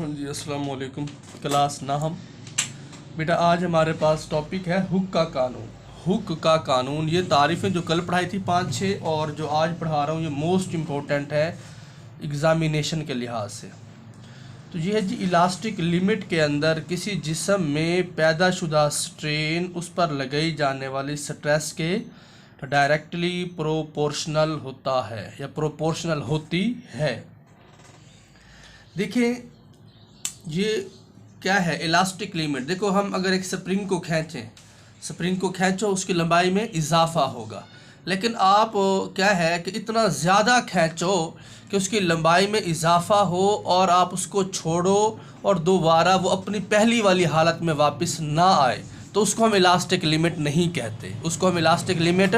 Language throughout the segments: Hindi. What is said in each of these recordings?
हाँ जी, अस्सलाम वालेकुम। क्लास ना हम बेटा, आज हमारे पास टॉपिक है हुक का कानून। हुक का कानून, ये तारीफ़ें जो कल पढ़ाई थी 5-6 और जो आज पढ़ा रहा हूँ ये मोस्ट इम्पोर्टेंट है एग्ज़ामिनेशन के लिहाज से। तो ये है जी, इलास्टिक लिमिट के अंदर किसी जिस्म में पैदाशुदा स्ट्रेन उस पर लगाई जाने वाली स्ट्रेस के डायरेक्टली प्रोपोर्शनल होता है या प्रोपोर्शनल होती है। देखिए ये क्या है, इलास्टिक लिमिट। देखो, हम अगर एक स्प्रिंग को खींचें, स्प्रिंग को खींचो, उसकी लंबाई में इजाफा होगा। लेकिन आप क्या है कि इतना ज़्यादा खींचो कि उसकी लंबाई में इजाफा हो और आप उसको छोड़ो और दोबारा वो अपनी पहली वाली हालत में वापस ना आए, तो उसको हम इलास्टिक लिमिट नहीं कहते। उसको हम इलास्टिक लिमिट,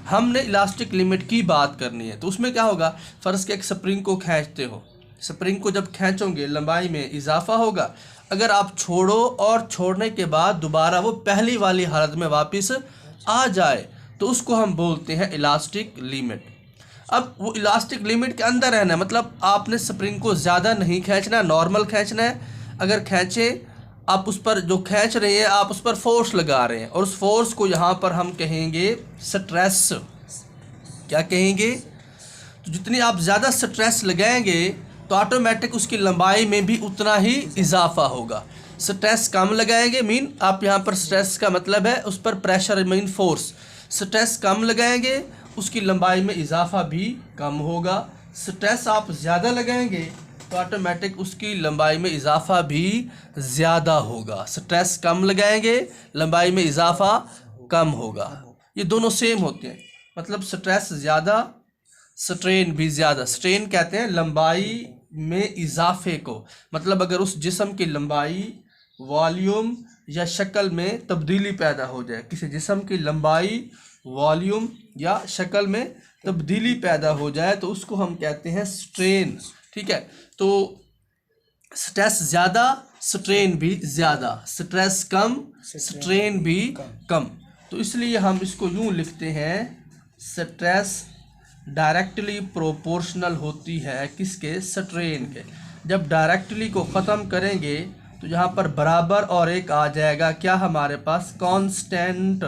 हमने इलास्टिक लिमिट की बात करनी है। तो उसमें क्या होगा, फ़र्ज़ के एक स्प्रिंग को खींचते हो, स्प्रिंग को जब खींचोगे लंबाई में इजाफा होगा। अगर आप छोड़ो और छोड़ने के बाद दोबारा वो पहली वाली हालत में वापस आ जाए, तो उसको हम बोलते हैं इलास्टिक लिमिट। अब वो इलास्टिक लिमिट के अंदर रहना है, मतलब आपने स्प्रिंग को ज़्यादा नहीं खींचना, नॉर्मल खींचना है। अगर खींचे, आप उस पर जो खींच रहे हैं आप उस पर फोर्स लगा रहे हैं, और उस फोर्स को यहाँ पर हम कहेंगे स्ट्रेस। क्या कहेंगे? तो जितनी आप ज़्यादा स्ट्रेस लगाएंगे तो ऑटोमेटिक उसकी लंबाई में भी उतना ही इजाफा होगा। स्ट्रेस कम लगाएंगे, मीन आप यहाँ पर स्ट्रेस का मतलब है उस पर प्रेशर मीन फोर्स। स्ट्रेस कम लगाएंगे, उसकी लंबाई में इजाफा भी कम होगा। स्ट्रेस आप ज़्यादा लगाएंगे तो ऑटोमेटिक उसकी लंबाई में इजाफा भी ज़्यादा होगा। स्ट्रेस कम लगाएंगे, लंबाई में इजाफा कम होगा। ये दोनों सेम होते हैं, मतलब स्ट्रेस ज़्यादा, स्ट्रेन भी ज़्यादा। स्ट्रेन कहते हैं लंबाई में इजाफे को, मतलब अगर उस जिस्म की लंबाई, वॉल्यूम या शक्ल में तब्दीली पैदा हो जाए, किसी जिस्म की लंबाई, वॉल्यूम या शक्ल में तब्दीली पैदा हो जाए, तो उसको हम कहते हैं स्ट्रेन। ठीक है, तो स्ट्रेस ज़्यादा, स्ट्रेन भी ज़्यादा, स्ट्रेस कम, स्ट्रेन भी कम। तो इसलिए हम इसको यूँ लिखते हैं, स्ट्रेस डायरेक्टली प्रोपोर्शनल होती है किसके? स्ट्रेन के। जब डायरेक्टली को ख़त्म करेंगे तो यहाँ पर बराबर और एक आ जाएगा, क्या हमारे पास? कांस्टेंट।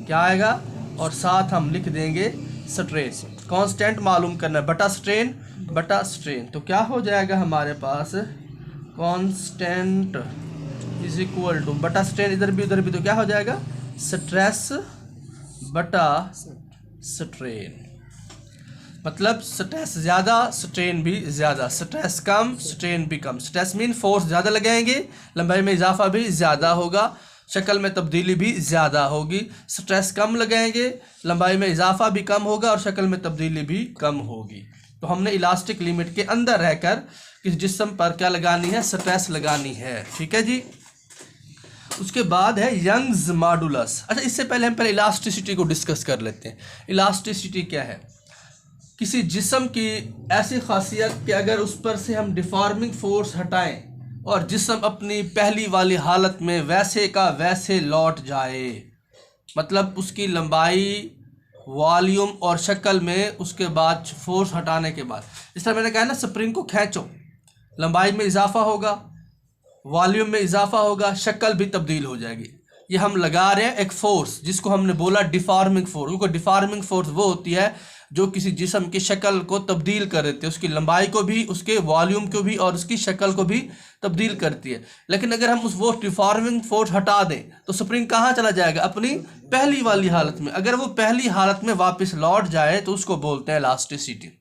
क्या आएगा? और साथ हम लिख देंगे स्ट्रेन। कांस्टेंट मालूम करना है, बटा स्ट्रेन बटा स्ट्रेन। तो क्या हो जाएगा हमारे पास? कांस्टेंट इज इक्वल टू बटा स्ट्रेन, इधर भी उधर भी, तो क्या हो जाएगा? स्ट्रेस बटा स्ट्रेन। मतलब स्ट्रेस ज़्यादा, स्ट्रेन भी ज़्यादा, स्ट्रेस कम, स्ट्रेन भी कम। स्ट्रेस मीन फोर्स ज़्यादा लगाएंगे, लंबाई में इजाफा भी ज़्यादा होगा, शक्ल में तब्दीली भी ज़्यादा होगी। स्ट्रेस कम लगाएंगे, लंबाई में इजाफा भी कम होगा और शक्ल में तब्दीली भी कम होगी। तो हमने इलास्टिक लिमिट के अंदर रहकर किस जिस्म पर क्या लगानी है? स्ट्रेस लगानी है। ठीक है जी। उसके बाद है यंग्स मॉडुलस। अच्छा, इससे पहले हम इलास्टिसिटी को डिस्कस कर लेते हैं। इलास्टिसिटी क्या है? किसी जिस्म की ऐसी खासियत कि अगर उस पर से हम डिफॉर्मिंग फोर्स हटाएं और जिस्म अपनी पहली वाली हालत में वैसे का वैसे लौट जाए, मतलब उसकी लंबाई, वॉल्यूम और शक्ल में उसके बाद फोर्स हटाने के बाद, इस तरह मैंने कहा ना, स्प्रिंग को खींचो, लंबाई में इजाफा होगा, वॉल्यूम में इजाफा होगा, शक्ल भी तब्दील हो जाएगी। ये हम लगा रहे हैं एक फोर्स जिसको हमने बोला डिफॉर्मिंग फोर्स। क्योंकि डिफॉर्मिंग फोर्स वो होती है जो किसी जिस्म की शक्ल को तब्दील कर देती है, उसकी लंबाई को भी, उसके वॉल्यूम को भी और उसकी शक्ल को भी तब्दील करती है। लेकिन अगर हम उस वो डिफॉर्मिंग फोर्स हटा दें तो स्प्रिंग कहाँ चला जाएगा? अपनी पहली वाली हालत में। अगर वो पहली हालत में वापस लौट जाए तो उसको बोलते हैं इलास्टिसिटी।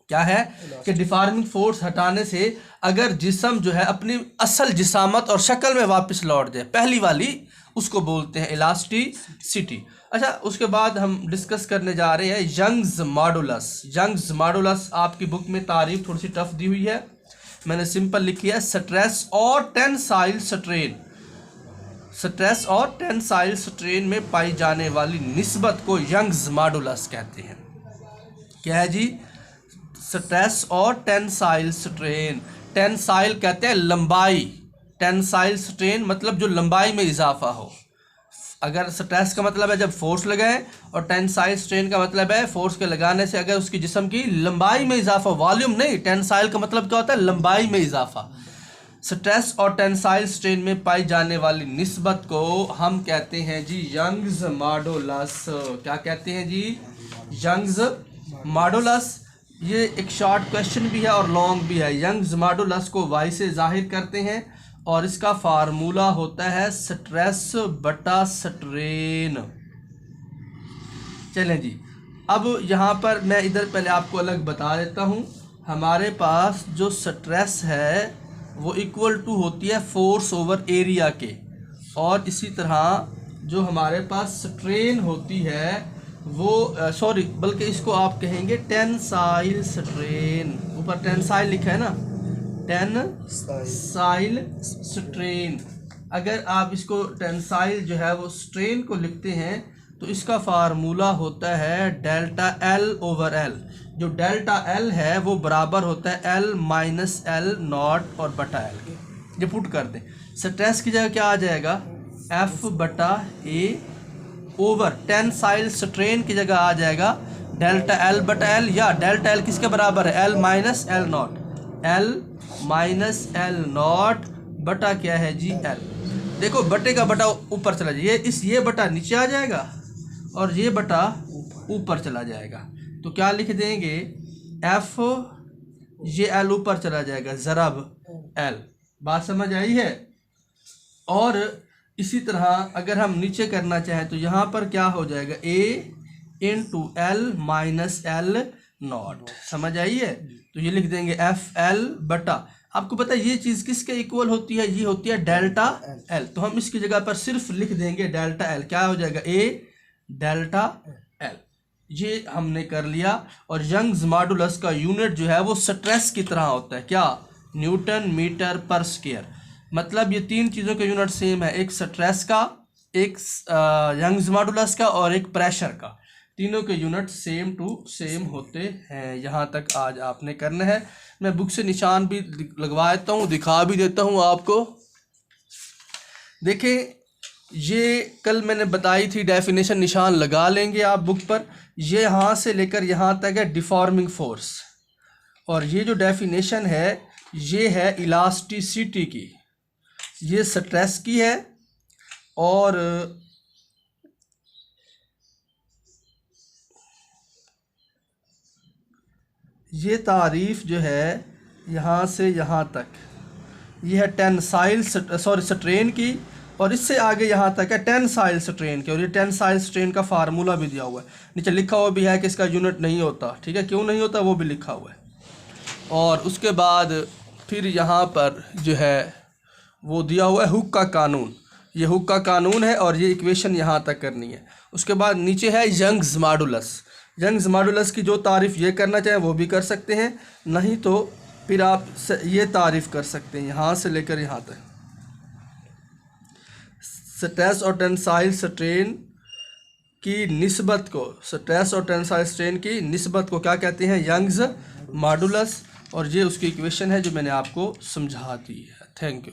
क्या है कि डिफॉर्मिंग फोर्स हटाने से अगर जिस्म जो है अपनी असल जिसामत और शक्ल में वापस लौट जाए, पहली वाली, उसको बोलते हैं इलास्टिसिटी। अच्छा, उसके बाद हम डिस्कस करने जा रहे हैं यंग्स मॉडुलस। यंग्स मॉडुलस आपकी बुक में तारीफ थोड़ी सी टफ दी हुई है, मैंने सिंपल लिखी है स्ट्रेस और टेंसाइल स्ट्रेन। स्ट्रेस और टेंसाइल स्ट्रेन में पाई जाने वाली निस्बत को यंग्स मॉडुलस कहते हैं। क्या है जी? स्ट्रेस और टेंसाइल स्ट्रेन। टेंसाइल कहते हैं लंबाई, टेंसाइल स्ट्रेन मतलब जो लंबाई में इजाफा हो। अगर स्ट्रेस का मतलब है जब फोर्स लगाएं, और टेंसाइल स्ट्रेन का मतलब है फोर्स के लगाने से अगर उसकी जिस्म की लंबाई में इजाफा, वॉल्यूम नहीं। टेंसाइल का मतलब क्या होता है? लंबाई में इजाफा। स्ट्रेस और टेंसाइल स्ट्रेन में पाई जाने वाली निस्बत को हम कहते हैं जी यंग्स मॉडुलस। क्या कहते हैं जी? Young's modulus. ये एक शॉर्ट क्वेश्चन भी है और लॉन्ग भी है। यंग्स मॉडुलस को वाई से जाहिर करते हैं और इसका फार्मूला होता है स्ट्रेस बटा स्ट्रेन। चलें जी, अब यहाँ पर मैं इधर पहले आपको अलग बता देता हूँ। हमारे पास जो स्ट्रेस है वो इक्वल टू होती है फोर्स ओवर एरिया के, और इसी तरह जो हमारे पास स्ट्रेन होती है वो बल्कि इसको आप कहेंगे टेंसाइल स्ट्रेन। ऊपर टेंसाइल लिखा है ना, टेंसाइल स्ट्रेन। अगर आप इसको टेंसाइल जो है वो स्ट्रेन को लिखते हैं तो इसका फार्मूला होता है डेल्टा एल ओवर एल। जो डेल्टा एल है वो बराबर होता है एल माइनस एल नॉट और बटा एल के। ये पुट कर दें, स्ट्रेस की जगह क्या आ जाएगा? एफ बटा ए ओवर टेंसाइल स्ट्रेन की जगह आ जाएगा डेल्टा एल बटा एल, या डेल्टा एल किसके बराबर है? L minus L not. L minus L not बटा क्या है जी? एल। देखो बटे का बटा ऊपर चला जाए, ये बटा नीचे आ जाएगा और ये बटा ऊपर चला जाएगा। तो क्या लिख देंगे? एफ, ये एल ऊपर चला जाएगा ज़रब एल। बात समझ आई है? और इसी तरह अगर हम नीचे करना चाहें तो यहाँ पर क्या हो जाएगा? A into L minus L not. समझ आई है? तो ये लिख देंगे एफ एल बटा, आपको पता है ये चीज़ किसके इक्वल होती है? ये होती है डेल्टा एल। तो हम इसकी जगह पर सिर्फ लिख देंगे डेल्टा एल। क्या हो जाएगा? ए डेल्टा एल। ये हमने कर लिया। और यंग्स मॉडुलस का यूनिट जो है वो स्ट्रेस की तरह होता है। क्या? न्यूटन मीटर पर स्क्वायर। मतलब ये तीन चीज़ों का यूनिट सेम है, एक स्ट्रेस का, एक यंग्स मॉडुलस का और एक प्रेशर का। तीनों के यूनिट सेम टू सेम होते हैं। यहाँ तक आज आपने करना है। मैं बुक से निशान भी लगवा देता हूँ, दिखा भी देता हूँ आपको। देखें, ये कल मैंने बताई थी डेफिनेशन, निशान लगा लेंगे आप बुक पर। ये यहाँ से लेकर यहाँ तक है डिफॉर्मिंग फोर्स, और ये जो डेफिनेशन है ये है इलास्टिसिटी की, ये स्ट्रेस की है, और ये तारीफ़ जो है यहाँ से यहाँ तक ये है टेंसाइल स्ट्रेन की, और इससे आगे यहाँ तक है टेंसाइल स्ट्रेन की। और ये टेंसाइल स्ट्रेन का फार्मूला भी दिया हुआ है, नीचे लिखा हुआ भी है कि इसका यूनिट नहीं होता। ठीक है, क्यों नहीं होता वो भी लिखा हुआ है। और उसके बाद फिर यहाँ पर जो है वो दिया हुआ है हुक का कानून। ये हुक का कानून है और ये इक्वेशन यहाँ तक करनी है। उसके बाद नीचे है यंग्स मॉडुलस। यंग्स मॉडुलस की जो तारीफ़ ये करना चाहें वो भी कर सकते हैं, नहीं तो फिर आप ये तारीफ़ कर सकते हैं यहाँ से लेकर यहाँ तक। स्ट्रेस और टेंसाइल स्ट्रेन की निस्बत को, स्ट्रेस और टेंसाइल स्ट्रेन की निस्बत को क्या कहते हैं? Young's modulus. और ये उसकी इक्वेशन है जो मैंने आपको समझा दी है। Thank you.